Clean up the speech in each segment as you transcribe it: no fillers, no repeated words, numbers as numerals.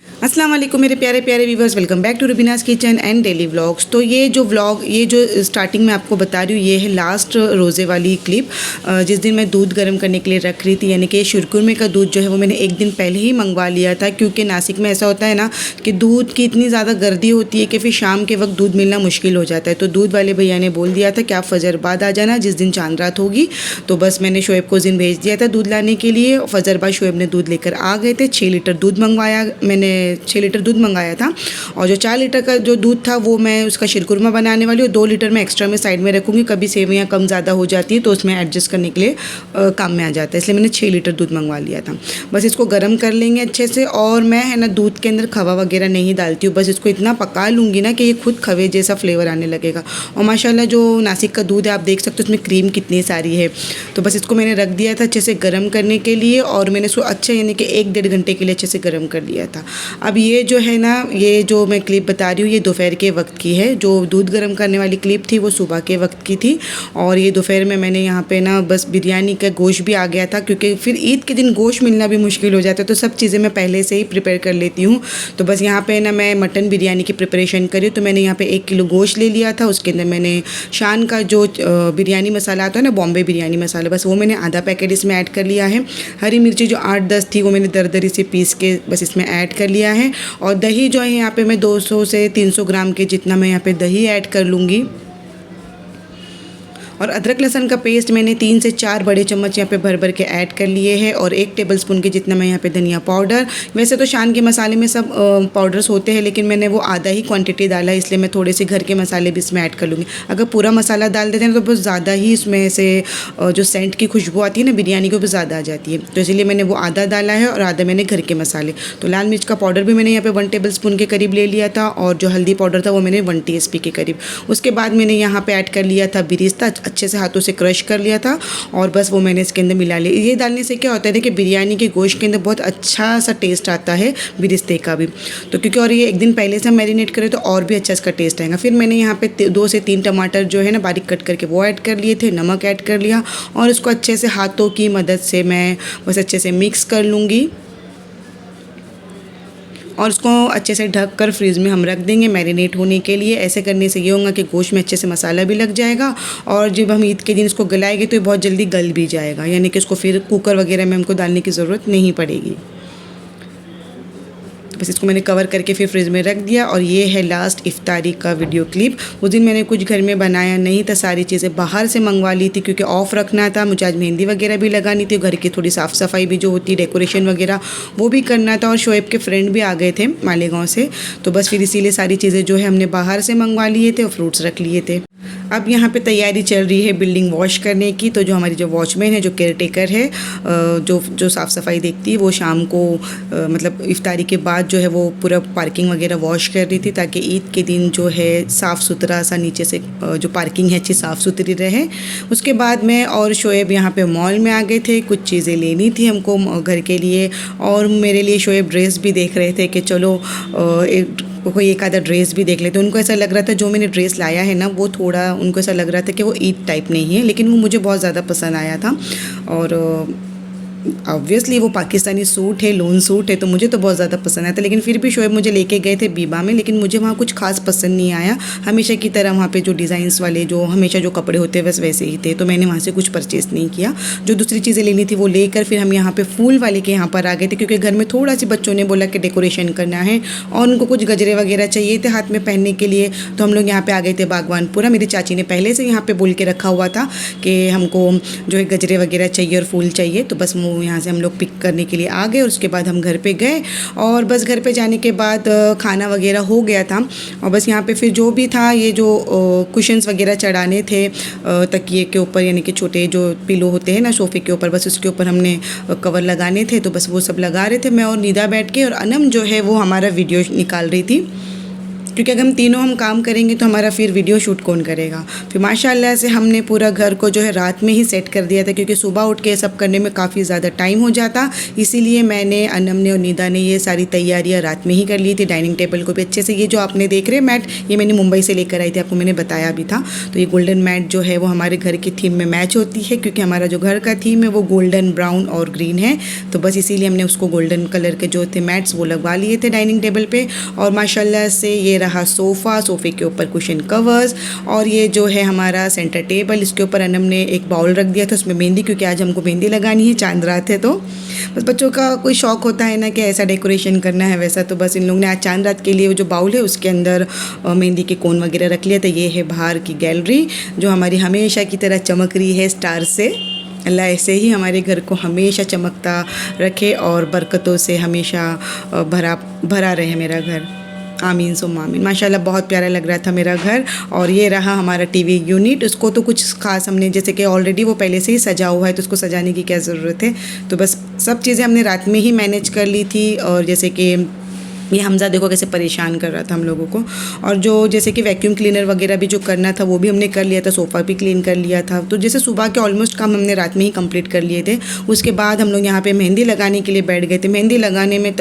अस्सलाम वालेकुम मेरे प्यारे प्यारे viewers, welcome back to Rubina's kitchen and daily vlogs. तो ये जो स्टार्टिंग में आपको बता रही हूँ, ये है लास्ट रोज़े वाली क्लिप। जिस दिन मैं दूध गर्म करने के लिए रख रही थी, यानी कि शिरकुरमे का दूध जो है वो मैंने एक दिन पहले ही मंगवा लिया था, क्योंकि नासिक में ऐसा होता है ना कि दूध की इतनी ज़्यादा गर्दी होती है कि फिर शाम के वक्त दूध मिलना मुश्किल हो जाता है। तो दूध वाले भैया ने बोल दिया था कि आप फजर बाद आ जाना जिस दिन चांद रात होगी। तो बस मैंने शोएब को उस दिन भेज दिया था दूध लाने के लिए। फजर बाद शोएब ने दूध लेकर आ गए थे। 6 लीटर दूध मंगवाया मैंने, 6 लीटर दूध मंगाया था। और जो 4 लीटर का जो दूध था वो मैं उसका शिरकुरमा बनाने वाली हूँ। 2 लीटर मैं एक्स्ट्रा में साइड में रखूँगी, कभी सेवइयाँ कम ज़्यादा हो जाती है तो उसमें एडजस्ट करने के लिए काम में आ जाता है, इसलिए मैंने 6 लीटर दूध मंगवा लिया था। बस इसको गर्म कर लेंगे अच्छे से। और मैं है ना दूध के अंदर खवा वगैरह नहीं डालती हूँ, बस इसको इतना पका लूँगी ना कि ये खुद खवे जैसा फ्लेवर आने लगेगा। और माशाल्लाह जो नासिक का दूध है आप देख सकते हो उसमें क्रीम कितनी सारी है। तो बस इसको मैंने रख दिया था अच्छे से गर्म करने के लिए, और मैंने इसको अच्छे यानी कि 1-1.5 घंटे के लिए अच्छे से गर्म कर लिया था। अब ये जो है ना, ये जो मैं क्लिप बता रही हूँ ये दोपहर के वक्त की है। जो दूध गर्म करने वाली क्लिप थी वो सुबह के वक्त की थी। और ये दोपहर में मैंने यहाँ पे ना बस बिरयानी का गोश्त भी आ गया था, क्योंकि फिर ईद के दिन गोश्त मिलना भी मुश्किल हो जाता है, तो सब चीज़ें मैं पहले से ही प्रिपेयर कर लेती हूँ। तो बस यहाँ पे ना मैं मटन बिरयानी की प्रिपरेशन करी, तो मैंने यहाँ पे 1 किलो गोश्त ले लिया था। उसके अंदर मैंने शान का जो बिरयानी मसाला आता है ना, बॉम्बे बिरयानी मसाला, बस वो मैंने आधा पैकेट इसमें ऐड कर लिया है। हरी मिर्ची जो 8-10 थी वो मैंने दरदरी से पीस के बस इसमें ऐड कर लिया है। और दही जो है यहाँ पे मैं 200 से 300 ग्राम के जितना मैं यहाँ पे दही ऐड कर लूँगी। और अदरक लहसुन का पेस्ट मैंने 3 से 4 बड़े चम्मच यहाँ पे भर भर के ऐड कर लिए हैं। और 1 टेबलस्पून के जितना मैं यहाँ पे धनिया पाउडर, वैसे तो शान के मसाले में सब पाउडर्स होते हैं, लेकिन मैंने वो आधा ही क्वांटिटी डाला, इसलिए मैं थोड़े से घर के मसाले भी इसमें ऐड कर लूँगी। अगर पूरा मसाला डाल देते हैं तो बहुत ज़्यादा ही इसमें से जो सेंट की खुशबू आती है ना बिरयानी को, भी ज़्यादा आ जाती है। तो इसलिए मैंने वो आधा डाला है और आधा मैंने घर के मसाले। तो लाल मिर्च का पाउडर भी मैंने यहाँ पे 1 टेबलस्पून के करीब ले लिया था, और जो हल्दी पाउडर था वो मैंने 1 टीस्पून के करीब। उसके बाद मैंने यहाँ पे ऐड कर लिया था बिरिस्ता, अच्छे से हाथों से क्रश कर लिया था, और बस वो मैंने इसके अंदर मिला लिया। ये डालने से क्या होता है कि बिरयानी के गोश्त के अंदर बहुत अच्छा सा टेस्ट आता है बिरिस्ते का भी। तो क्योंकि और ये एक दिन पहले से मैरिनेट करें तो और भी अच्छा इसका टेस्ट आएगा। फिर मैंने यहाँ पे 2 से 3 टमाटर जो है ना बारीक कट करके वो ऐड कर लिए थे, नमक ऐड कर लिया, और इसको अच्छे से हाथों की मदद से मैं बस अच्छे से मिक्स कर लूँगी। और उसको अच्छे से ढक कर फ्रीज़ में हम रख देंगे मैरिनेट होने के लिए। ऐसे करने से ये होगा कि गोश्त में अच्छे से मसाला भी लग जाएगा, और जब हम ईद के दिन इसको गलाएंगे तो ये बहुत जल्दी गल भी जाएगा, यानी कि इसको फिर कुकर वगैरह में हमको डालने की ज़रूरत नहीं पड़ेगी। बस इसको मैंने कवर करके फिर फ्रिज में रख दिया। और ये है लास्ट इफ्तारी का वीडियो क्लिप। उस दिन मैंने कुछ घर में बनाया नहीं था, सारी चीज़ें बाहर से मंगवा ली थी, क्योंकि ऑफ़ रखना था मुझे। आज मेहंदी वगैरह भी लगानी थी, घर की थोड़ी साफ़ सफाई भी जो होती है, डेकोरेशन वगैरह वो भी करना था। और शोएब के फ्रेंड भी आ गए थे मालेगांव से, तो बस फिर इसीलिए सारी चीज़ें जो है हमने बाहर से मंगवा लिए थे और फ्रूट्स रख लिए थे। अब यहाँ पे तैयारी चल रही है बिल्डिंग वॉश करने की। तो जो हमारी जो वॉचमैन है, जो केयर टेकर है, जो साफ़ सफाई देखती है, वो शाम को मतलब इफ्तारी के बाद जो है वो पूरा पार्किंग वगैरह वॉश कर रही थी, ताकि ईद के दिन जो है साफ़ सुथरा सा नीचे से जो पार्किंग है अच्छी साफ़ सुथरी रहे। उसके बाद मैं और शोएब यहाँ पे मॉल में आ गए थे, कुछ चीज़ें लेनी थी हमको घर के लिए, और मेरे लिए शोएब ड्रेस भी देख रहे थे कि चलो कोई एक आधा ड्रेस भी देख लेते। उनको ऐसा लग रहा था जो मैंने ड्रेस लाया है ना वो थोड़ा उनको ऐसा लग रहा था कि वो ईद टाइप नहीं है, लेकिन वो मुझे बहुत ज़्यादा पसंद आया था। और ऑब्वियसली वो पाकिस्तानी सूट है, लोन सूट है, तो मुझे तो बहुत ज़्यादा पसंद आया था। लेकिन फिर भी शोएब मुझे लेके गए थे बीबा में, लेकिन मुझे वहाँ कुछ खास पसंद नहीं आया। हमेशा की तरह वहाँ पे जो डिज़ाइंस वाले जो हमेशा जो कपड़े होते हैं बस वैसे ही थे, तो मैंने वहाँ से कुछ परचेज़ नहीं किया। जो दूसरी चीज़ें लेनी थी वो लेकर फिर हम यहाँ पर फूल वाले के यहाँ पर आ गए थे, क्योंकि घर में थोड़ा सी बच्चों ने बोला कि डेकोरेशन करना है और उनको कुछ गजरे वगैरह चाहिए थे हाथ में पहनने के लिए। तो हम लोग यहाँ पर आ गए थे बागवानपुरा। मेरी चाची ने पहले से यहाँ पर बोल के रखा हुआ था कि हमको जो है गजरे वगैरह चाहिए और फूल चाहिए, तो बस वो यहाँ से हम लोग पिक करने के लिए आ गए। और उसके बाद हम घर पे गए, और बस घर पे जाने के बाद खाना वगैरह हो गया था। और बस यहाँ पे फिर जो भी था, ये जो कुशन्स वगैरह चढ़ाने थे तकिए के ऊपर, यानी कि छोटे जो पिलो होते हैं ना सोफ़े के ऊपर, बस उसके ऊपर हमने कवर लगाने थे, तो बस वो सब लगा रहे थे मैं और निदा बैठ के। और अनम जो है वो हमारा वीडियो निकाल रही थी। क्योंकि अगर हम तीनों हम काम करेंगे तो हमारा फिर वीडियो शूट कौन करेगा। फिर माशाल्लाह से हमने पूरा घर को जो है रात में ही सेट कर दिया था, क्योंकि सुबह उठ के ये सब करने में काफ़ी ज़्यादा टाइम हो जाता। इसीलिए मैंने, अनम ने और निदा ने ये सारी तैयारियाँ रात में ही कर ली थी। डाइनिंग टेबल को भी अच्छे से, ये जो आपने देख रहे मैट, ये मैंने मुंबई से लेकर आई थी, आपको मैंने बताया भी था। तो ये गोल्डन मैट जो है वो हमारे घर की थीम में मैच होती है, क्योंकि हमारा जो घर का थीम है वो गोल्डन, ब्राउन और ग्रीन है। तो बस इसीलिए हमने उसको गोल्डन कलर के जो थे मैट्स वो लगवा लिए थे डाइनिंग टेबल पे। और माशाल्लाह से ये रहा सोफ़ा, सोफ़े के ऊपर कुशन कवर्स, और ये जो है हमारा सेंटर टेबल, इसके ऊपर अनम ने एक बाउल रख दिया था, उसमें मेहंदी, क्योंकि आज हमको मेहंदी लगानी है, चांद रात है। तो बस बच्चों का कोई शौक़ होता है ना कि ऐसा डेकोरेशन करना है वैसा, तो बस इन लोगों ने आज चांद रात के लिए वो जो बाउल है उसके अंदर मेहंदी के कोन वगैरह रख लिया था। ये है बाहर की गैलरी जो हमारी हमेशा की तरह चमक रही है स्टार से। अल्लाह ऐसे ही हमारे घर को हमेशा चमकता रखे और बरकतों से हमेशा भरा रहे मेरा घर। आमीन सुम्मा आमीन। माशाल्लाह बहुत प्यारा लग रहा था मेरा घर। और ये रहा हमारा टीवी यूनिट। उसको तो कुछ ख़ास हमने, जैसे कि ऑलरेडी वो पहले से ही सजा हुआ है तो उसको सजाने की क्या ज़रूरत है। तो बस सब चीज़ें हमने रात में ही मैनेज कर ली थी। और जैसे कि ये हमज़ा देखो कैसे परेशान कर रहा था हम लोगों को। और जो जैसे कि वैक्यूम क्लीनर वगैरह भी जो करना था वो भी हमने कर लिया था, सोफ़ा भी क्लीन कर लिया था। तो जैसे सुबह के ऑलमोस्ट काम हमने रात में ही कंप्लीट कर लिए थे। उसके बाद हम लोग यहाँ पे मेहंदी लगाने के लिए बैठ गए थे। मेहंदी लगाने में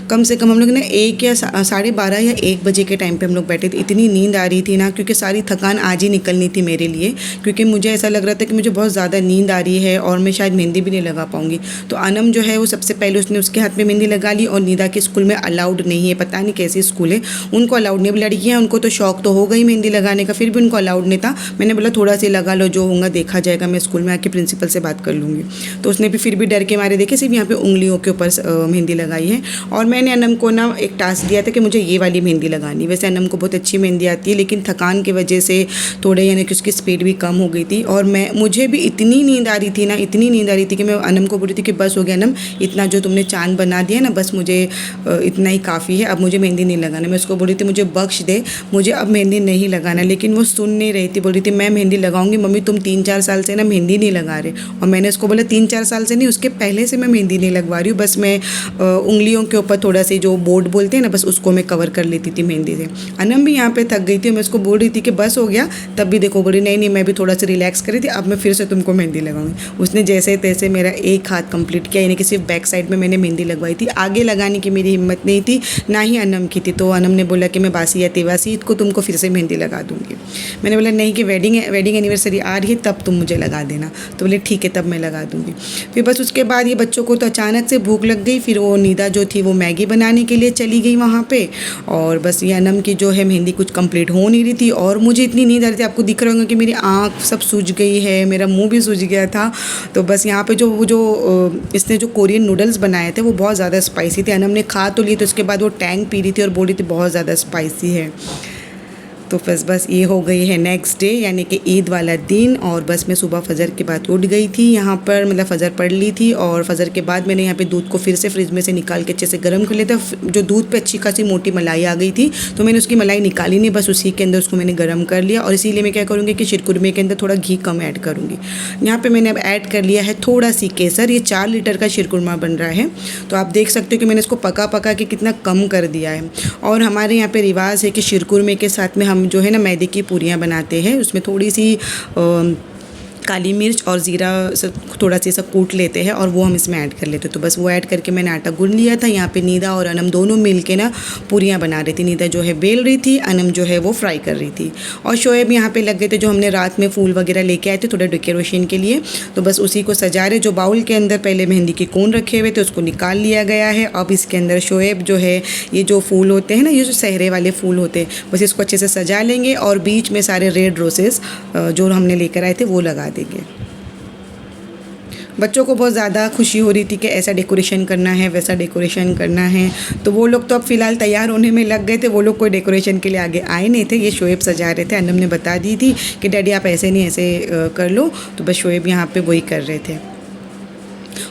कम से कम हम लोग ने 1 या 12:30 या 1 बजे के टाइम पर हम लोग बैठे थे। इतनी नींद आ रही थी ना, क्योंकि सारी थकान आज ही निकलनी थी मेरे लिए, क्योंकि मुझे ऐसा लग रहा था कि मुझे बहुत ज़्यादा नींद आ रही है और मैं शायद मेहंदी भी नहीं लगा पाऊँगी। तो अनम जो है वो सबसे पहले उसने उसके हाथ में मेहंदी लगा ली। और निदा के स्कूल में अलाउड नहीं है, पता नहीं ऐसी स्कूल है, उनको अलाउड नहीं। लड़कियां उनको तो शौक तो हो गई मेहंदी लगाने का, फिर भी उनको अलाउड नहीं था। मैंने बोला थोड़ा सी लगा लो, जो होगा देखा जाएगा, मैं स्कूल में आके प्रिंसिपल से बात कर लूँगी। तो उसने भी फिर भी डर के मारे देखे सिर्फ यहाँ पे उंगलियों के ऊपर मेहंदी लगाई है। और मैंने अनम को ना एक टास्क दिया था कि मुझे ये वाली मेहंदी लगानी। वैसे अनम को बहुत अच्छी मेहंदी आती है, लेकिन थकान की वजह से थोड़े यानी कि उसकी स्पीड भी कम हो गई थी। और मुझे भी इतनी नींद आ रही थी ना, इतनी नींद आ रही थी कि मैं अनम को बोल रही थी कि बस हो गया अनम, इतना जो तुमने चांद बना दिया ना, बस मुझे इतना ही काफ़ी है, अब मुझे मेहंदी नहीं लगाना। मैं उसको बोल रही थी मुझे बख्श दे, मुझे अब मेहंदी नहीं लगाना। लेकिन वो सुन नहीं रही थी, बोल रही थी मैं मेहंदी लगाऊंगी। मम्मी तुम 3-4 साल से ना मेहंदी नहीं लगा रहे। और मैंने उसको बोला 3-4 साल से नहीं, उसके पहले से मैं मेहंदी नहीं लगवा रही हूँ, बस मैं उंगलियों के ऊपर थोड़ा सी जो बोर्ड बोलते हैं ना, बस उसको मैं कवर कर लेती थी मेहंदी से। अनम भी यहाँ पे थक गई थी, मैं उसको बोल रही थी कि बस हो गया, तब भी देखो बोली नहीं मैं भी थोड़ा सा रिलैक्स करी थी, अब मैं फिर से तुमको मेहंदी लगाऊंगी। उसने जैसे तैसे मेरा एक हाथ कंप्लीट किया, यानी कि सिर्फ बैक साइड में मैंने मेहंदी लगवाई थी, आगे लगाने की मेरी हिम्मत नहीं थी, ना ही अनम की थी। तो अनम ने बोला कि मैं बासी या तेवासी ईद को तुमको फिर से मेहंदी लगा दूंगी। मैंने बोला नहीं कि वेडिंग एनिवर्सरी आ रही है तब तुम मुझे लगा देना। तो बोले ठीक है तब मैं लगा दूंगी। फिर बस उसके बाद ये बच्चों को तो अचानक से भूख लग गई, फिर वो निदा जो थी वो मैगी बनाने के लिए चली गई वहाँ पे। और बस ये अनम की जो है मेहंदी कुछ कंप्लीट हो नहीं रही थी और मुझे इतनी नींद आ रही थी, आपको दिख रहा होगा कि मेरी आँख सब सूज गई है, मेरा मुँह भी सूज गया था। तो बस यहाँ पर इसने जो कोरियन नूडल्स बनाए थे वो बहुत ज़्यादा स्पाइसी थे। अनम ने खा तो लिए, तो उसके बाद वो टैंक पी रही थी और बोल रही थी बहुत ज़्यादा स्पाइसी है। तो बस ये हो गई है नेक्स्ट डे, यानी कि ईद वाला दिन। और बस मैं सुबह फजर के बाद उठ गई थी यहाँ पर, मतलब फ़जर पढ़ ली थी। और फजर के बाद मैंने यहाँ पे दूध को फिर से फ्रिज में से निकाल के अच्छे से गर्म कर लिया था। जो दूध पे अच्छी खासी मोटी मलाई आ गई थी, तो मैंने उसकी मलाई निकाली नहीं, बस उसी के अंदर उसको मैंने गर्म कर लिया। और इसीलिए मैं क्या करूँगी कि शीरकुरमे के अंदर थोड़ा घी कम ऐड करूँगी। यहाँ पर मैंने अब ऐड कर लिया है थोड़ा सी केसर। ये 4 लीटर का शीरकुरमा बन रहा है, तो आप देख सकते हो कि मैंने इसको पका के कितना कम कर दिया है। और हमारे यहाँ पर रिवाज है कि शीरकुरमे के साथ में हम जो है ना मैदे की पूरियाँ बनाते हैं, उसमें थोड़ी सी काली मिर्च और ज़ीरा थोड़ा सा कूट लेते हैं और वो हम इसमें ऐड कर लेते हैं। तो बस वो ऐड करके मैंने आटा गूंद लिया था। यहाँ पे निदा और अनम दोनों मिल के ना पूरियाँ बना रही थी। निदा जो है बेल रही थी, अनम जो है वो फ्राई कर रही थी। और शोएब यहाँ पे लग गए थे, जो हमने रात में फूल वगैरह लेके आए थे थोड़ा डेकोरेशन के लिए, तो बस उसी को सजा रहे। जो बाउल के अंदर पहले मेहंदी के कोन रखे हुए थे उसको निकाल लिया गया है। अब इसके अंदर शोएब जो है, ये जो फूल होते हैं ना, ये जो सहरे वाले फूल होते हैं, बस इसको अच्छे से सजा लेंगे और बीच में सारे रेड रोसेस जो हमने लेकर आए थे वो लगा देंगे। बच्चों को बहुत ज़्यादा खुशी हो रही थी कि ऐसा डेकोरेशन करना है, वैसा डेकोरेशन करना है। तो वो लोग तो अब फ़िलहाल तैयार होने में लग गए थे, वो लोग कोई डेकोरेशन के लिए आगे आए नहीं थे। ये शोएब सजा रहे थे। अनम ने बता दी थी कि डैडी आप ऐसे नहीं ऐसे कर लो, तो बस शोएब यहाँ पे वही कर रहे थे।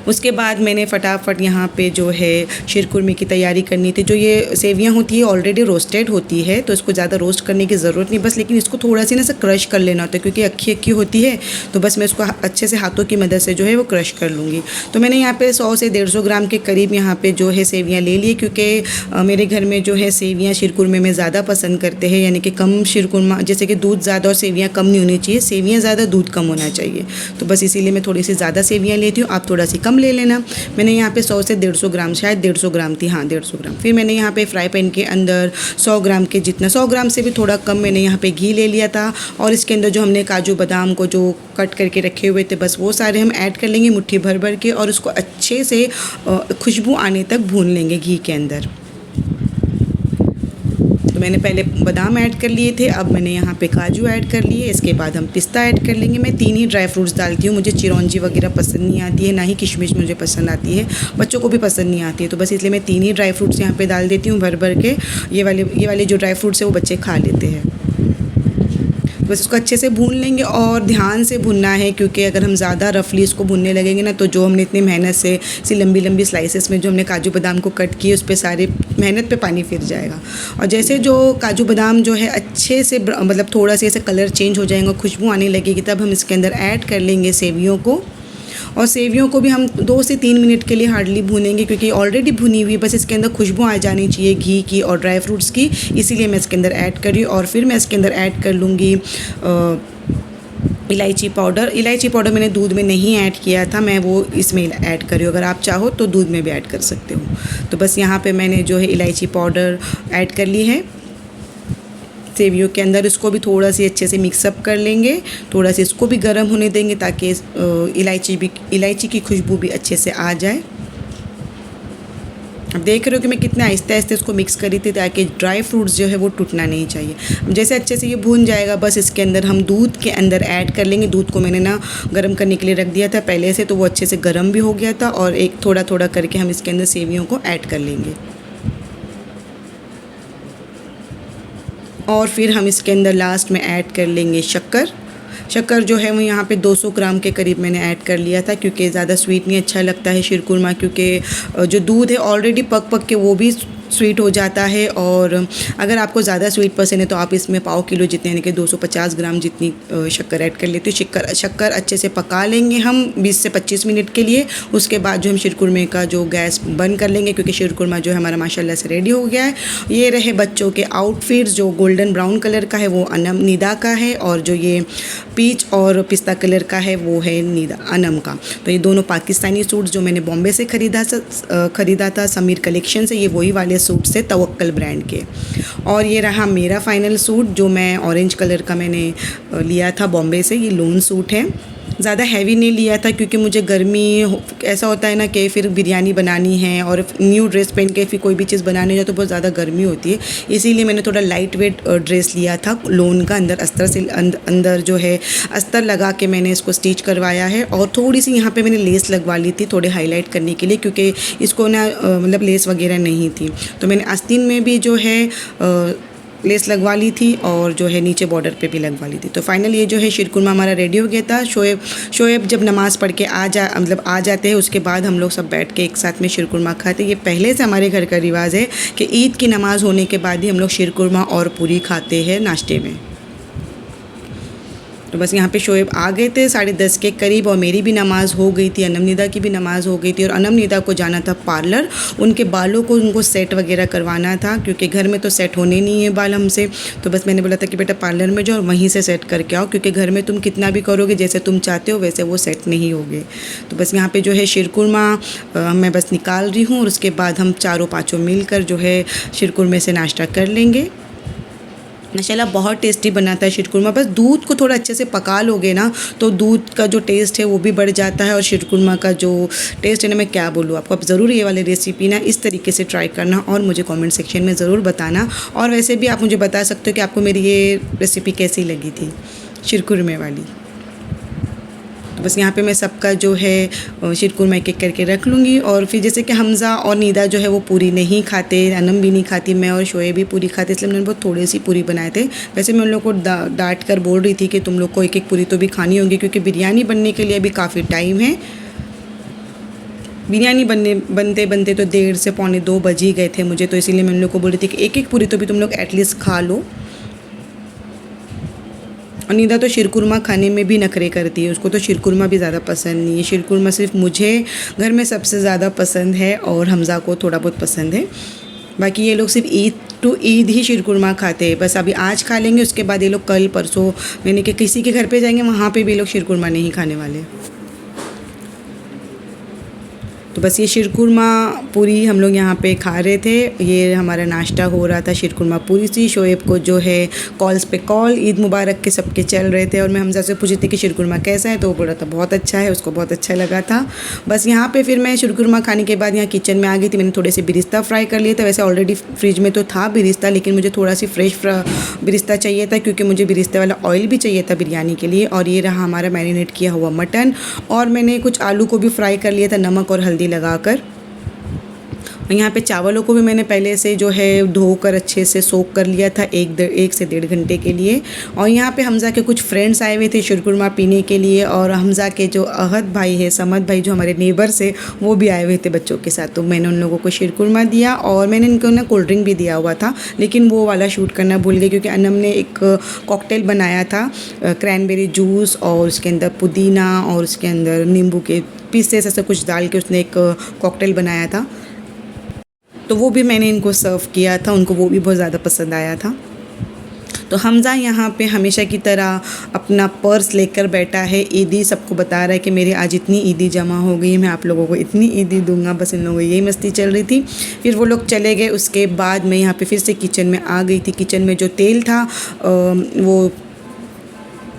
उसके बाद मैंने फटाफट यहाँ पे जो है शीरकुरमे की तैयारी करनी थी। जो ये सेवियाँ होती है ऑलरेडी रोस्टेड होती है, तो इसको ज़्यादा रोस्ट करने की ज़रूरत नहीं, बस लेकिन इसको थोड़ा सी ना से क्रश कर लेना होता है क्योंकि अक्खी अक्खी होती है। तो बस मैं इसको अच्छे से हाथों की मदद से जो है वो क्रश कर लूँगी। तो मैंने यहाँ पे 100 से 150 ग्राम के करीब यहाँ पे जो है सेवियाँ ले ली, क्योंकि मेरे घर में जो है सेवियाँ शीरकुरमे में ज़्यादा पसंद करते हैं, यानी कि कम शीरकुरमा, जैसे कि दूध ज़्यादा और सेवियाँ कम नहीं होनी चाहिए, सेवियाँ ज़्यादा दूध कम होना चाहिए। तो बस इसीलिए मैं थोड़ी सी ज़्यादा सेवियाँ लेती हूँ, आप थोड़ा सी कम ले लेना। मैंने यहाँ पे 100 से 150 ग्राम, शायद 150 ग्राम थी, हाँ 150 ग्राम। फिर मैंने यहाँ पे फ्राई पैन के अंदर 100 ग्राम के जितना, 100 ग्राम से भी थोड़ा कम मैंने यहाँ पे घी ले लिया था। और इसके अंदर जो हमने काजू बादाम को जो कट करके रखे हुए थे, बस वो सारे हम ऐड कर लेंगे मुट्ठी भर भर के, और उसको अच्छे से खुशबू आने तक भून लेंगे घी के अंदर। तो मैंने पहले बादाम ऐड कर लिए थे, अब मैंने यहाँ पे काजू ऐड कर लिए, इसके बाद हम पिस्ता ऐड कर लेंगे। मैं 3 ही ड्राई फ्रूट्स डालती हूँ, मुझे चिरौंजी वगैरह पसंद नहीं आती है, ना ही किशमिश मुझे पसंद आती है, बच्चों को भी पसंद नहीं आती है। तो बस इसलिए मैं 3 ही ड्राई फ्रूट्स यहाँ पे डाल देती हूँ भर भर के। ये वाले जो ड्राई फ्रूट्स है वो बच्चे खा लेते हैं। बस इसको अच्छे से भून लेंगे और ध्यान से भुनना है, क्योंकि अगर हम ज़्यादा रफली इसको भुनने लगेंगे ना, तो जो हमने इतनी मेहनत से इसी लंबी लंबी स्लाइसेस में जो हमने काजू बादाम को कट किए, उस पर सारी मेहनत पे पानी फिर जाएगा। और जैसे जो काजू बादाम जो है अच्छे से मतलब थोड़ा सा ऐसे कलर चेंज हो जाएगा, खुशबू आने लगेगी, तब हम इसके अंदर ऐड कर लेंगे सेवियों को। और सेवियों को भी हम 2 से 3 मिनट के लिए हार्डली भूनेंगे, क्योंकि ऑलरेडी भुनी हुई, बस इसके अंदर खुशबू आ जानी चाहिए घी की और ड्राई फ्रूट्स की, इसीलिए मैं इसके अंदर ऐड कर रही हूँ। और फिर मैं इसके अंदर ऐड कर लूँगी इलायची पाउडर। इलायची पाउडर मैंने दूध में नहीं ऐड किया था, मैं वो इसमें ऐड कर रही हूँ, अगर आप चाहो तो दूध में भी ऐड कर सकते हो। तो बस यहाँ पे मैंने जो है इलायची पाउडर ऐड कर ली है सेवियों के अंदर। इसको भी थोड़ा सी अच्छे से मिक्सअप कर लेंगे, थोड़ा सा इसको भी गर्म होने देंगे ताकि इलायची की खुशबू भी अच्छे से आ जाए। अब देख रहे हो कि मैं कितने आहिस्ते आहिस्ते इसको मिक्स करी थी, ताकि ड्राई फ्रूट्स जो है वो टूटना नहीं चाहिए। जैसे अच्छे से ये भून जाएगा, बस इसके अंदर हम दूध के अंदर ऐड कर लेंगे। दूध को मैंने ना गर्म करने के लिए रख दिया था पहले से, तो वो अच्छे से गर्म भी हो गया था, और एक थोड़ा थोड़ा करके हम इसके अंदर सेवियों को ऐड कर लेंगे। और फिर हम इसके अंदर लास्ट में ऐड कर लेंगे शक्कर जो है वो यहाँ पे 200 ग्राम के करीब मैंने ऐड कर लिया था, क्योंकि ज़्यादा स्वीट नहीं अच्छा लगता है शीरकुरमा, क्योंकि जो दूध है ऑलरेडी पक के वो भी स्वीट हो जाता है। और अगर आपको ज़्यादा स्वीट पसंद है तो आप इसमें पाव किलो जितने, यानी कि 250 ग्राम जितनी शक्कर ऐड कर लेते हो। शक्कर अच्छे से पका लेंगे हम 20 से 25 मिनट के लिए। उसके बाद जो हम शीरकुरमे का जो गैस बंद कर लेंगे, क्योंकि शीरकुरमा जो है हमारा माशाल्लाह से रेडी हो गया है। ये रहे बच्चों के आउटफिट्स, जो गोल्डन ब्राउन कलर का है वो अनम निदा का है, और जो ये पीच और पिस्ता कलर का है वो है अनम का। तो ये दोनों पाकिस्तानी सूट जो मैंने बॉम्बे से ख़रीदा था समीर कलेक्शन से, ये वही वाले सूट से तवक्कल ब्रांड के। और ये रहा मेरा फाइनल सूट, जो मैं ऑरेंज कलर का मैंने लिया था बॉम्बे से। ये लोन सूट है, ज़्यादा हैवी नहीं लिया था, क्योंकि मुझे गर्मी ऐसा होता है ना कि फिर बिरयानी बनानी है और न्यू ड्रेस पहन के फिर कोई भी चीज़ बनाने जाए तो बहुत ज़्यादा गर्मी होती है, इसीलिए मैंने थोड़ा लाइट वेट ड्रेस लिया था लोन का। अंदर अस्तर से अंदर जो है अस्तर लगा के मैंने इसको स्टिच करवाया है, और थोड़ी सी यहाँ पे मैंने लेस लगवा ली थी थोड़े हाईलाइट करने के लिए, क्योंकि इसको ना मतलब लेस वगैरह नहीं थी, तो मैंने आस्तीन में भी जो है लेस लगवा ली थी, और जो है नीचे बॉर्डर पे भी लगवा ली थी। तो फाइनल ये जो है शीरकुरमा हमारा रेडी हो गया था। शोएब जब नमाज़ पढ़ के आ जाते हैं, उसके बाद हम लोग सब बैठ के एक साथ में शीरकुरमा खाते हैं। ये पहले से हमारे घर का रिवाज़ है कि ईद की नमाज़ होने के बाद ही हम लोग शीरकुरमा और पूरी खाते हैं नाश्ते में। तो बस यहाँ पे शोएब आ गए थे 10:30 के करीब, और मेरी भी नमाज़ हो गई थी, अनम निदा की भी नमाज़ हो गई थी। और अनम निदा को जाना था पार्लर, उनके बालों को उनको सेट वगैरह करवाना था, क्योंकि घर में तो सेट होने नहीं है बाल हमसे। तो बस मैंने बोला था कि बेटा पार्लर में जाओ और वहीं से सेट करके आओ, क्योंकि घर में तुम कितना भी करोगे जैसे तुम चाहते हो वैसे वो सेट नहीं होगे। तो बस यहाँ पर जो है शीरकुरमा मैं बस निकाल रही हूँ, और उसके बाद हम चारों पाँचों मिलकर जो है शीरकुरमे से नाश्ता कर लेंगे। माशाल्लाह बहुत टेस्टी बनाता है शीरकुरमा। बस दूध को थोड़ा अच्छे से पका लोगे ना, तो दूध का जो टेस्ट है वो भी बढ़ जाता है, और शीरकुरमा का जो टेस्ट है ना, मैं क्या बोलूँ आपको। आप ज़रूर ये वाली रेसिपी ना इस तरीके से ट्राई करना, और मुझे कमेंट सेक्शन में ज़रूर बताना। और वैसे भी आप मुझे बता सकते हो कि आपको मेरी ये रेसिपी कैसी लगी थी शीरकुरमे वाली। तो बस यहाँ पे मैं सबका जो है शीरकुरमा एक एक करके रख लूँगी। और फिर जैसे कि हमज़ा और नीदा जो है वो पूरी नहीं खाते, अनम भी नहीं खाती, मैं और शोएब भी पूरी खाते, इसलिए मैंने बहुत थोड़ी सी पूरी बनाए थे। वैसे मैं उन लोग को डांट कर बोल रही थी कि तुम लोग को एक एक पूरी तो भी खानी होगी, क्योंकि बिरयानी बनने के लिए अभी काफ़ी टाइम है। बिरयानी बनते बनते तो 1:30 से पौने 2 बज ही गए थे मुझे, तो इसीलिए मैं उन लोग को बोल रही थी कि एक एक पूरी तो भी तुम लोग एटलीस्ट खा लो। और निदा तो शीरकुरमा खाने में भी नखरे करती है, उसको तो शीरकुरमा भी ज़्यादा पसंद नहीं है। शीरकुरमा सिर्फ मुझे घर में सबसे ज़्यादा पसंद है और हमज़ा को थोड़ा बहुत पसंद है। बाकी ये लोग सिर्फ ईद टू ईद ही शीरकुरमा खाते हैं। बस अभी आज खा लेंगे, उसके बाद ये लोग कल परसों मैंने कि किसी के घर पे जाएंगे वहाँ पे भी ये लोग शीरकुरमा नहीं खाने वाले। तो बस ये शीरकुरमा पूरी हम लोग यहाँ पे खा रहे थे। ये हमारा नाश्ता हो रहा था शीरकुरमा पूरी सी। शोएब को जो है कॉल्स पे कॉल ईद मुबारक के सबके चल रहे थे और मैं हमज़ा से पूछी थी कि शीरकुरमा कैसा है, तो वो बोल रहा था बहुत अच्छा है, उसको बहुत अच्छा लगा था। बस यहाँ पे फिर मैं शीरकुरमा खाने के बाद यहाँ किचन में आ गई थी। मैंने थोड़े से बिरिस्ता फ्राई कर लिए थे। वैसे ऑलरेडी फ्रिज में तो था बिरिस्ता, लेकिन मुझे थोड़ा सी फ्रेश बिरिस्ता चाहिए था क्योंकि मुझे बिरिस्ते वाला ऑयल भी चाहिए था बिरयानी के लिए। और ये रहा हमारा मैरिनेट किया हुआ मटन, और मैंने कुछ आलू को भी फ्राई कर लिया था नमक और हल्दी लगाकर। और यहाँ पे चावलों को भी मैंने पहले से जो है धोकर अच्छे से सोक कर लिया था 1 से 1.5 घंटे के लिए। और यहाँ पे हमज़ा के कुछ फ्रेंड्स आए हुए थे शीरकुरमा पीने के लिए, और हमज़ा के जो अहद भाई है, समद भाई जो हमारे नेबर्स है, वो भी आए हुए थे बच्चों के साथ। तो मैंने उन लोगों को शीरकुरमा दिया और मैंने इनको ना कोल्ड ड्रिंक भी दिया हुआ था, लेकिन वो वाला शूट करना भूल गई क्योंकि अनम ने एक कॉकटेल बनाया था क्रैनबेरी जूस और उसके अंदर पुदीना और उसके अंदर नींबू के पीसेस ऐसा कुछ डाल के उसने एक कॉकटेल बनाया था, तो वो भी मैंने इनको सर्व किया था। उनको वो भी बहुत ज़्यादा पसंद आया था। तो हमज़ा यहाँ पे हमेशा की तरह अपना पर्स लेकर बैठा है। ईदी सबको बता रहा है कि मेरे आज इतनी ईदी जमा हो गई, मैं आप लोगों को इतनी ईदी दूंगा। बस इन लोगों को यही मस्ती चल रही थी। फिर वो लोग चले गए। उसके बाद मैं यहाँ पे फिर से किचन में आ गई थी। किचन में जो तेल था वो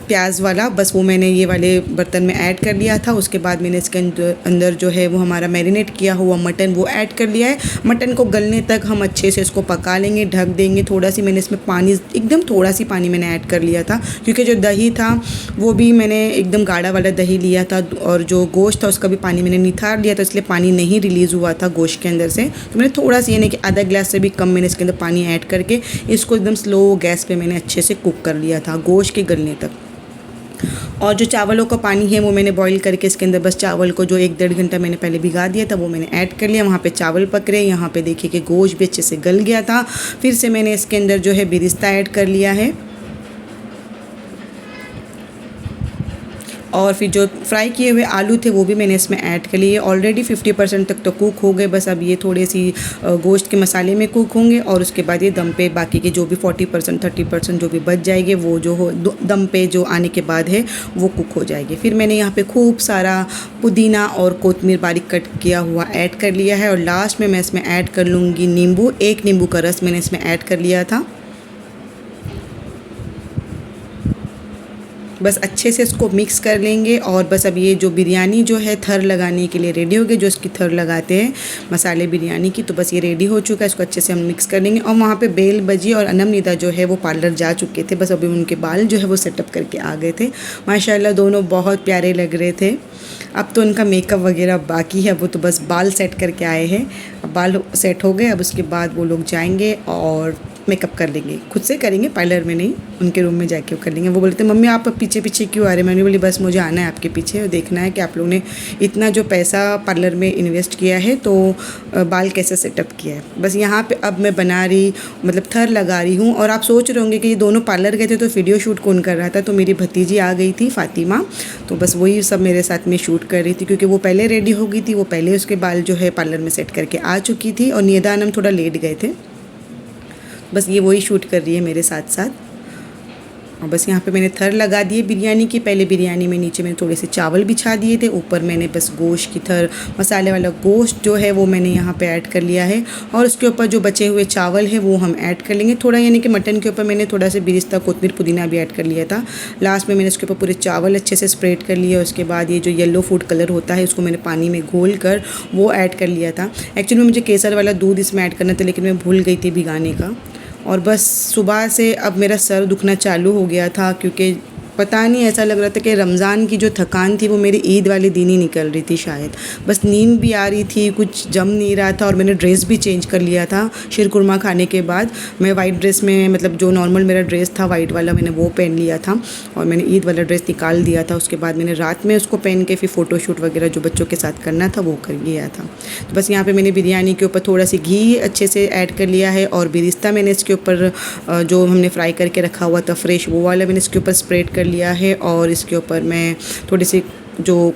प्याज वाला, बस वो मैंने ये वाले बर्तन में ऐड कर लिया था। उसके बाद मैंने इसके अंदर जो है वो हमारा मैरिनेट किया हुआ मटन वो ऐड कर लिया है। मटन को गलने तक हम अच्छे से इसको पका लेंगे, ढक देंगे। थोड़ा सी मैंने इसमें पानी, एकदम थोड़ा सी पानी मैंने ऐड कर लिया था क्योंकि जो दही था वो भी मैंने एकदम गाढ़ा वाला दही लिया था, और जो गोश्त था उसका भी पानी मैंने निथार लिया था, इसलिए पानी नहीं रिलीज़ हुआ था गोश्त के अंदर से। तो मैंने थोड़ा सा यानी कि आधा गिलास से भी कम मैंने इसके अंदर पानी ऐड करके इसको एकदम स्लो गैस पे मैंने अच्छे से कुक कर लिया था गोश्त के गलने तक। और जो चावलों का पानी है वो मैंने बॉईल करके इसके अंदर बस चावल को जो 1-1.5 घंटा मैंने पहले भिगा दिया था वो मैंने ऐड कर लिया। वहाँ पे चावल पक रहे, यहाँ पे देखिए कि गोश्त भी अच्छे से गल गया था। फिर से मैंने इसके अंदर जो है बिरिस्ता ऐड कर लिया है, और फिर जो फ्राई किए हुए आलू थे वो भी मैंने इसमें ऐड कर लिए। ऑलरेडी 50% तक तो कुक हो गए, बस अब ये थोड़े सी गोश्त के मसाले में कुक होंगे और उसके बाद ये दम पे बाकी के जो भी 40% 30% जो भी बच जाएंगे वो जो हो दम पे जो आने के बाद है वो कुक हो जाएगी। फिर मैंने यहाँ पे खूब सारा पुदीना और कोतमीर बारीक कट किया हुआ ऐड कर लिया है, और लास्ट में मैं इसमें ऐड कर लूँगी नींबू। 1 नींबू का रस मैंने इसमें ऐड कर लिया था। बस अच्छे से इसको मिक्स कर लेंगे, और बस अब ये जो बिरयानी जो है थर लगाने के लिए रेडी हो गई, जो इसकी थर लगाते हैं मसाले बिरयानी की, तो बस ये रेडी हो चुका है। इसको अच्छे से हम मिक्स कर लेंगे। और वहाँ पे बेल बजी और अनम निदा जो है वो पार्लर जा चुके थे, बस अभी उनके बाल जो है वो सेटअप करके आ गए थे। माशाल्लाह दोनों बहुत प्यारे लग रहे थे। अब तो उनका मेकअप वगैरह बाकी है, वो तो बस बाल सेट करके आए हैं। अब बाल सेट हो गए, अब उसके बाद वो लोग जाएंगे और मेकअप कर लेंगे, खुद से करेंगे, पार्लर में नहीं, उनके रूम में जाके कर लेंगे। वो बोलते मम्मी आप पीछे पीछे क्यों आ रहे हैं? मैंने बोली बस मुझे आना है आपके पीछे और देखना है कि आप लोगों ने इतना जो पैसा पार्लर में इन्वेस्ट किया है तो बाल कैसे सेटअप किया है। बस यहाँ पे अब मैं बना रही, मतलब थर लगा रही हूँ। और आप सोच रहे होंगे कि ये दोनों पार्लर गए थे तो वीडियो शूट कौन कर रहा था, तो मेरी भतीजी आ गई थी फातिमा, तो बस वही सब मेरे साथ में शूट कर रही थी क्योंकि वो पहले रेडी हो गई थी, वो पहले उसके बाल जो है पार्लर में सेट करके आ चुकी थी, और निदा अनम थोड़ा लेट गए थे। बस ये वही शूट कर रही है मेरे साथ साथ। और बस यहाँ पे मैंने थर लगा दिए बिरयानी की। पहले बिरयानी में नीचे मैंने थोड़े से चावल बिछा दिए थे, ऊपर मैंने बस गोश्त की थर, मसाले वाला गोश्त जो है वो मैंने यहाँ पे ऐड कर लिया है, और उसके ऊपर जो बचे हुए चावल है वो हम ऐड कर लेंगे थोड़ा, यानी कि मटन के ऊपर मैंने थोड़ा सा बिरिस्ता कोतमीर पुदीना भी ऐड कर लिया था। लास्ट में मैंने उसके ऊपर पूरे चावल अच्छे से स्प्रेड कर लिया। उसके बाद ये जो येलो फूड कलर होता है उसको मैंने पानी में घोल कर वो ऐड कर लिया था। एक्चुअली मुझे केसर वाला दूध इसमें ऐड करना था, लेकिन मैं भूल गई थी भिगाने का। और बस सुबह से अब मेरा सर दुखना चालू हो गया था क्योंकि पता नहीं, ऐसा लग रहा था कि रमज़ान की जो थकान थी वो मेरी ईद वाले दिन ही निकल रही थी शायद। बस नींद भी आ रही थी, कुछ जम नहीं रहा था और मैंने ड्रेस भी चेंज कर लिया था शीरकुरमा खाने के बाद। मैं वाइट ड्रेस में, मतलब जो नॉर्मल मेरा ड्रेस था वाइट वाला, मैंने वो पहन लिया था और मैंने ईद वाला ड्रेस निकाल दिया था। उसके बाद मैंने रात में उसको पहन के फिर फ़ोटोशूट वगैरह जो बच्चों के साथ करना था वो कर लिया था। तो बस यहाँ पर मैंने बिरयानी के ऊपर थोड़ा सी घी अच्छे से ऐड कर लिया है और बिरिस्ता मैंने इसके ऊपर जो हमने फ्राई करके रखा हुआ था फ्रेश, वो वाला मैंने इसके ऊपर स्प्रेड कर लिया है। और इसके ऊपर मैं थोड़ी सी जो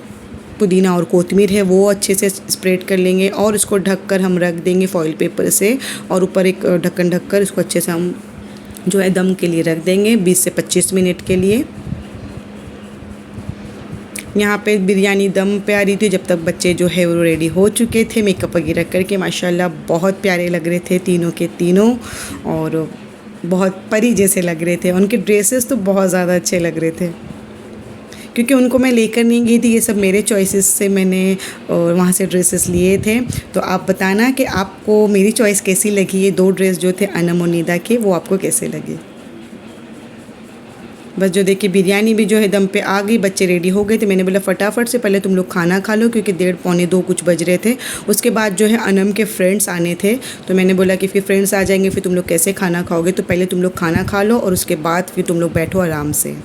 पुदीना और कोतमीर है वो अच्छे से स्प्रेड कर लेंगे और इसको ढककर हम रख देंगे फॉइल पेपर से और ऊपर एक ढक्कन ढककर इसको अच्छे से हम जो है दम के लिए रख देंगे 20 से 25 मिनट के लिए। यहाँ पे बिरयानी दम पे आ रही थी जब तक बच्चे जो है वो रेडी हो चुके थे मेकअप वगैरह करके। माशाल्लाह बहुत प्यारे लग रहे थे तीनों के तीनों और बहुत परी जैसे लग रहे थे। उनके ड्रेसेस तो बहुत ज़्यादा अच्छे लग रहे थे क्योंकि उनको मैं लेकर नहीं गई थी, ये सब मेरे चॉइसेस से मैंने वहाँ से ड्रेसेस लिए थे। तो आप बताना कि आपको मेरी चॉइस कैसी लगी, ये 2 ड्रेस जो थे अनम और निदा के, वो आपको कैसे लगे। बस जो देखिए बिरयानी भी जो है दम पे आ गई, बच्चे रेडी हो गए थे। मैंने बोला फटाफट से पहले तुम लोग खाना खा लो क्योंकि 1:30 पौने 2 कुछ बज रहे थे। उसके बाद जो है अनम के फ्रेंड्स आने थे तो मैंने बोला कि फिर फ्रेंड्स आ जाएंगे फिर तुम लोग कैसे खाना खाओगे, तो पहले तुम लोग खाना खा लो और उसके बाद फिर तुम लोग बैठो आराम से।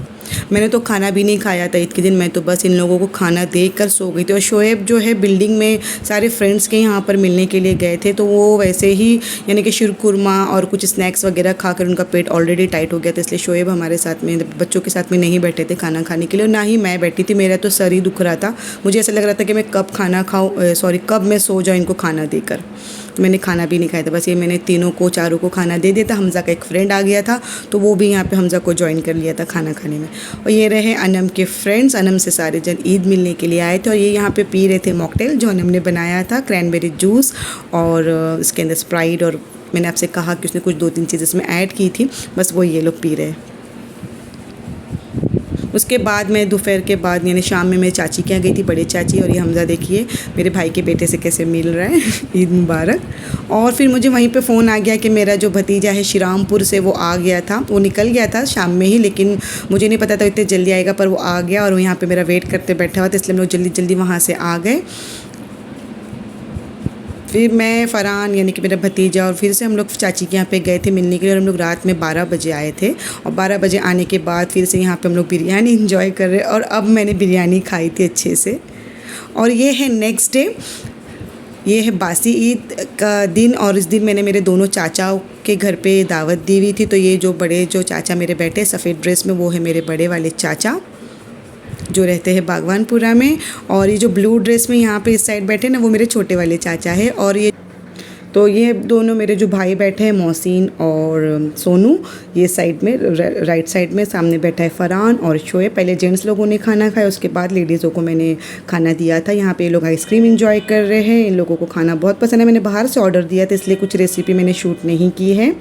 मैंने तो खाना भी नहीं खाया था ईद के दिन, मैं तो बस इन लोगों को खाना देकर सो गई थी। और शोएब जो है बिल्डिंग में सारे फ्रेंड्स के यहाँ पर मिलने के लिए गए थे तो वो वैसे ही यानी कि शीरकुरमा और कुछ स्नैक्स वगैरह खाकर उनका पेट ऑलरेडी टाइट हो गया था, इसलिए शोएब हमारे साथ में बच्चों के साथ में नहीं बैठे थे खाना खाने के लिए और ना ही मैं बैठी थी। मेरा तो सर ही दुख रहा था, मुझे ऐसा लग रहा था कि मैं कब खाना खाऊँ, कब मैं सो जाऊँ इनको खाना देकर। तो मैंने खाना भी नहीं खाया था, बस ये मैंने तीनों को चारों को खाना दे दिया था। हमज़ा का एक फ्रेंड आ गया था तो वो भी यहाँ पे हमज़ा को ज्वाइन कर लिया था खाना खाने में। और ये रहे अनम के फ्रेंड्स, अनम से सारे जन ईद मिलने के लिए आए थे और ये यहाँ पे पी रहे थे मॉकटेल जो अनम ने बनाया था, क्रैनबेरी जूस और इसके अंदर स्प्राइट और मैंने आपसे कहा कि उसने कुछ 2-3 चीज़ इसमें ऐड की थी, बस वो ये लोग पी रहे। उसके बाद मैं दोपहर के बाद यानी शाम में मेरी चाची के यहाँ गई थी, बड़े चाची, और ये हमज़ा देखिए मेरे भाई के बेटे से कैसे मिल रहा है ईद मुबारक। और फिर मुझे वहीं पे फ़ोन आ गया कि मेरा जो भतीजा है श्रीरामपुर से वो आ गया था, वो निकल गया था शाम में ही, लेकिन मुझे नहीं पता था इतने जल्दी आएगा, पर वो आ गया और वो यहाँ पर मेरा वेट करते बैठा हुआ था, इसलिए हम लोग जल्दी जल्दी वहाँ से आ गए। फिर मैं फ़रहान यानी कि मेरा भतीजा और फिर से हम लोग चाची के यहाँ पे गए थे मिलने के लिए और हम लोग रात में 12 बजे आए थे और 12 बजे आने के बाद फिर से यहाँ पे हम लोग बिरयानी इंजॉय कर रहे और अब मैंने बिरयानी खाई थी अच्छे से। और ये है नेक्स्ट डे, ये है बासी ईद का दिन और इस दिन मैंने मेरे दोनों चाचाओं के घर पे दावत दी हुई थी। तो ये जो बड़े जो चाचा मेरे बैठे सफ़ेद ड्रेस में वो है मेरे बड़े वाले चाचा जो रहते हैं बागवानपुरा में, और ये जो ब्लू ड्रेस में यहाँ पे इस साइड बैठे ना वो मेरे छोटे वाले चाचा है। और ये दोनों मेरे जो भाई बैठे हैं मोहसिन और सोनू, ये साइड में राइट साइड में सामने बैठा है फ़रहान और शोएब। पहले जेंट्स लोगों ने खाना खाया, उसके बाद लेडीज़ों को मैंने खाना दिया था। यहाँ पे ये लोग आइसक्रीम एंजॉय कर रहे हैं, इन लोगों को खाना बहुत पसंद है। मैंने बाहर से ऑर्डर दिया था इसलिए कुछ रेसिपी मैंने शूट नहीं की है।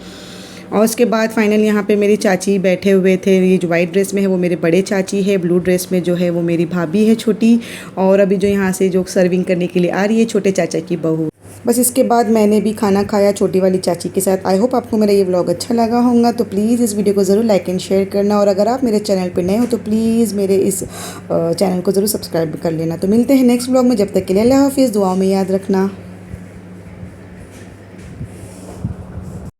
और उसके बाद फाइनल यहाँ पे मेरी चाची बैठे हुए थे, ये जो वाइट ड्रेस में है वो मेरे बड़े चाची है, ब्लू ड्रेस में जो है वो मेरी भाभी है छोटी, और अभी जो यहाँ से जो सर्विंग करने के लिए आ रही है छोटे चाचा की बहू। बस इसके बाद मैंने भी खाना खाया छोटी वाली चाची के साथ। आई होप आपको मेरा ये व्लॉग अच्छा लगा होगा, तो प्लीज़ इस वीडियो को ज़रूर लाइक एंड शेयर करना, और अगर आप मेरे चैनल पर नए हो तो प्लीज़ मेरे इस चैनल को ज़रूर सब्सक्राइब कर लेना। तो मिलते हैं नेक्स्ट व्लॉग में, जब तक के लिए अल्लाह हाफिज़, दुआओं में याद रखना।